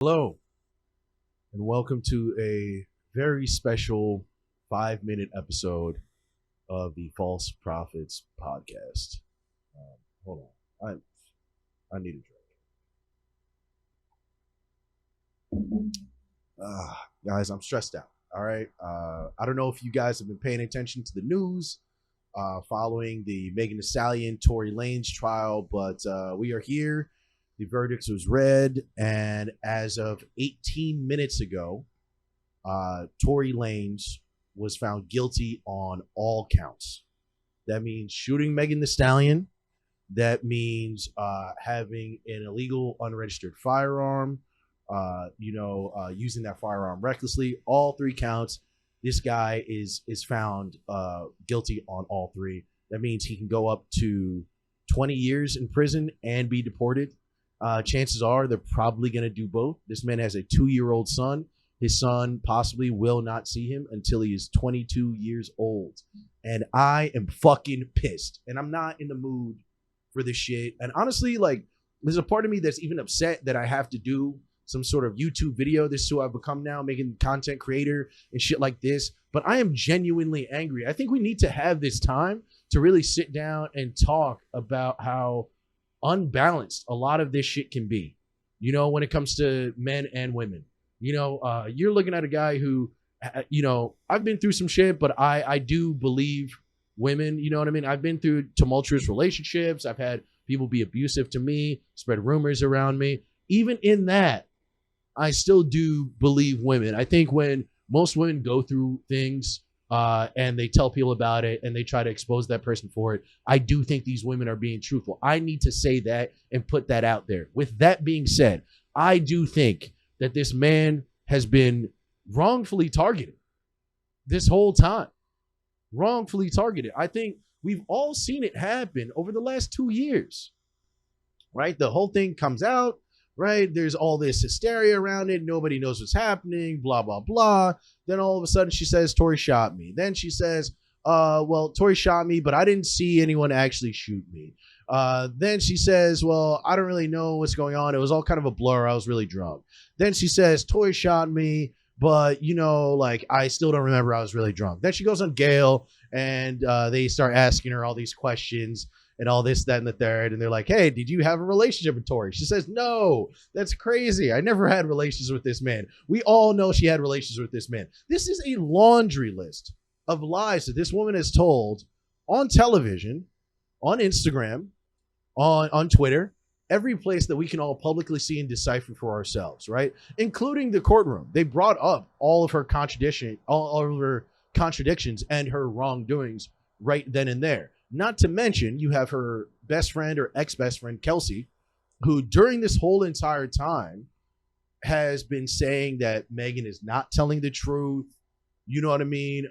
Hello, and welcome to a very special 5-minute episode of the False Prophets podcast. Hold on, I need a drink. Guys, I'm stressed out. All right, I don't know if you guys have been paying attention to the news following the Megan Thee Stallion Tory Lanez trial, but we are here. The verdict was read, and as of 18 minutes ago, Tory Lanez was found guilty on all counts. That means shooting Megan Thee Stallion. That means having an illegal, unregistered firearm. Using that firearm recklessly. All three counts. This guy is found guilty on all three. That means he can go up to 20 years in prison and be deported. Chances are they're probably going to do both. This man has a 2-year-old son. His son possibly will not see him until he is 22 years old. And I am fucking pissed. And I'm not in the mood for this shit. And honestly, there's a part of me that's even upset that I have to do some sort of YouTube video. This is who I've become now, making content creator and shit like this. But I am genuinely angry. I think we need to have this time to really sit down and talk about how unbalanced a lot of this shit can be, when it comes to men and women. You're looking at a guy who, I've been through some shit, but I do believe women, you know what I mean? I've been through tumultuous relationships. I've had people be abusive to me, spread rumors around me. Even in that, I still do believe women. I think when most women go through things and they tell people about it and they try to expose that person for it, I do think these women are being truthful. I need to say that and put that out there. With that being said, I do think that this man has been wrongfully targeted this whole time. Wrongfully targeted. I think we've all seen it happen over the last 2 years, right? The whole thing comes out, right? There's all this hysteria around it. Nobody knows what's happening, blah, blah, blah. Then all of a sudden she says, Tory shot me. Then she says, Tory shot me, but I didn't see anyone actually shoot me. Then she says, well, I don't really know what's going on. It was all kind of a blur. I was really drunk. Then she says, Tory shot me, but, I still don't remember. I was really drunk. Then she goes on Gale and they start asking her all these questions and all this, that, and the third. And they're like, hey, did you have a relationship with Tory? She says, no, that's crazy. I never had relations with this man. We all know she had relations with this man. This is a laundry list of lies that this woman has told on television, on Instagram, on Twitter, every place that we can all publicly see and decipher for ourselves, right? Including the courtroom. They brought up all of her all of her contradictions and her wrongdoings right then and there. Not to mention, you have her best friend or ex-best friend, Kelsey, who during this whole entire time has been saying that Megan is not telling the truth. You know what I mean?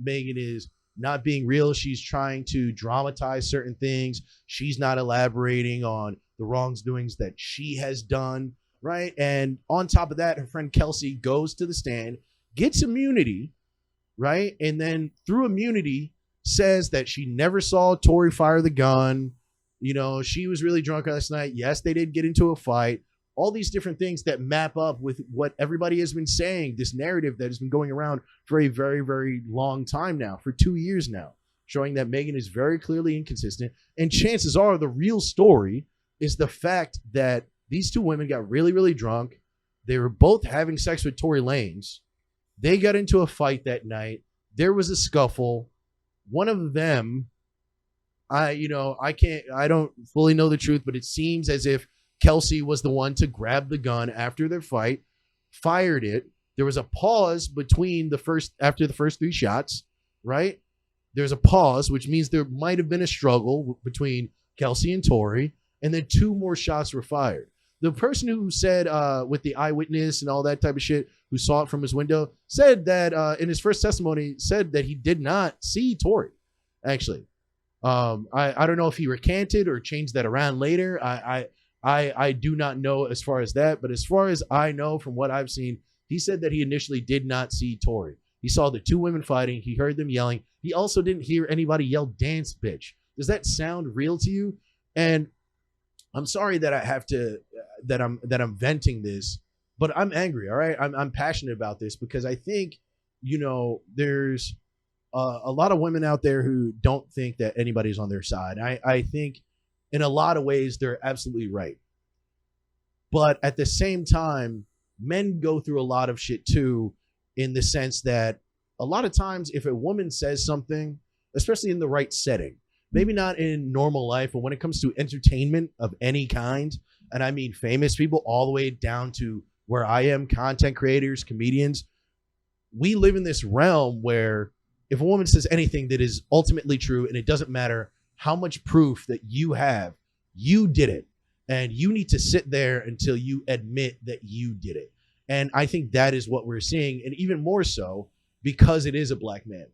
Megan is not being real. She's trying to dramatize certain things. She's not elaborating on the wrongdoings that she has done, right? And on top of that, her friend Kelsey goes to the stand, gets immunity, right? And then through immunity, says that she never saw Tory fire the gun. She was really drunk last night. Yes, they did get into a fight. All these different things that map up with what everybody has been saying, this narrative that has been going around for a very, very long time now, for 2 years now, showing that Megan is very clearly inconsistent. And chances are the real story is the fact that these two women got really, really drunk. They were both having sex with Tory Lanez. They got into a fight that night. There was a scuffle. One of them, I don't fully know the truth, but it seems as if Kelsey was the one to grab the gun after their fight, fired it. There was a pause after the first 3 shots, right? There's a pause, which means there might have been a struggle between Kelsey and Tory, and then 2 more shots were fired. The person who said, with the eyewitness and all that type of shit, who saw it from his window, said that in his first testimony, said that he did not see Tory, actually. I don't know if he recanted or changed that around later. I do not know as far as that, but as far as I know from what I've seen, he said that he initially did not see Tory. He saw the 2 women fighting. He heard them yelling. He also didn't hear anybody yell, dance, bitch. Does that sound real to you? And I'm sorry that I have to, that I'm venting this But I'm angry. All right, I'm passionate about this because I think, there's a lot of women out there who don't think that anybody's on their side. I think in a lot of ways they're absolutely right. But at the same time, men go through a lot of shit too, in the sense that a lot of times if a woman says something, especially in the right setting, maybe not in normal life, but when it comes to entertainment of any kind, and I mean famous people all the way down to where I am, content creators, comedians, we live in this realm where if a woman says anything that is ultimately true, and it doesn't matter how much proof that you have, you did it. And you need to sit there until you admit that you did it. And I think that is what we're seeing. And even more so because it is a black man.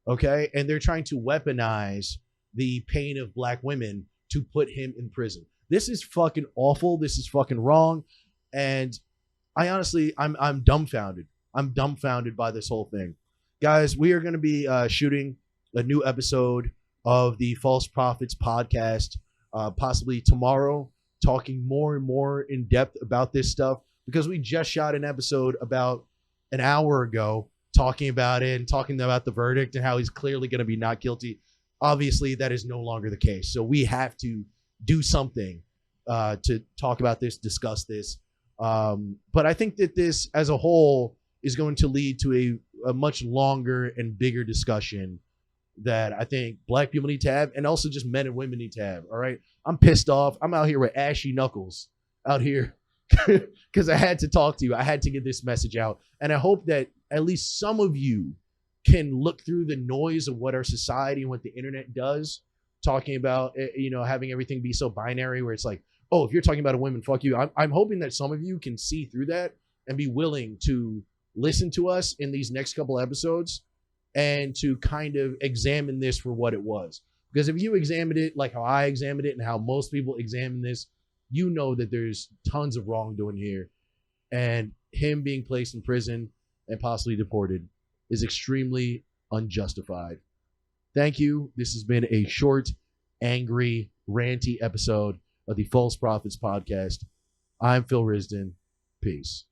Okay. And they're trying to weaponize the pain of black women to put him in prison. This is fucking awful. This is fucking wrong. And I honestly, I'm dumbfounded. I'm dumbfounded by this whole thing. Guys, we are going to be shooting a new episode of the False Prophets podcast. Possibly tomorrow, talking more and more in depth about this stuff, because we just shot an episode about an hour ago talking about it and talking about the verdict and how he's clearly going to be not guilty. Obviously, that is no longer the case. So we have to do something to talk about this, discuss this. But I think that this as a whole is going to lead to a much longer and bigger discussion that I think black people need to have, and also just men and women need to have. All right. I'm pissed off. I'm out here with ashy knuckles out here because I had to talk to you. I had to get this message out. And I hope that at least some of you can look through the noise of what our society and what the internet does, talking about, having everything be so binary where it's like, oh, if you're talking about a woman, fuck you. I'm hoping that some of you can see through that and be willing to listen to us in these next couple episodes and to kind of examine this for what it was. Because if you examined it like how I examined it and how most people examine this, you know that there's tons of wrongdoing here. And him being placed in prison and possibly deported is extremely unjustified. Thank you. This has been a short, angry, ranty episode of the False Prophets podcast. I'm Phil Risden. Peace.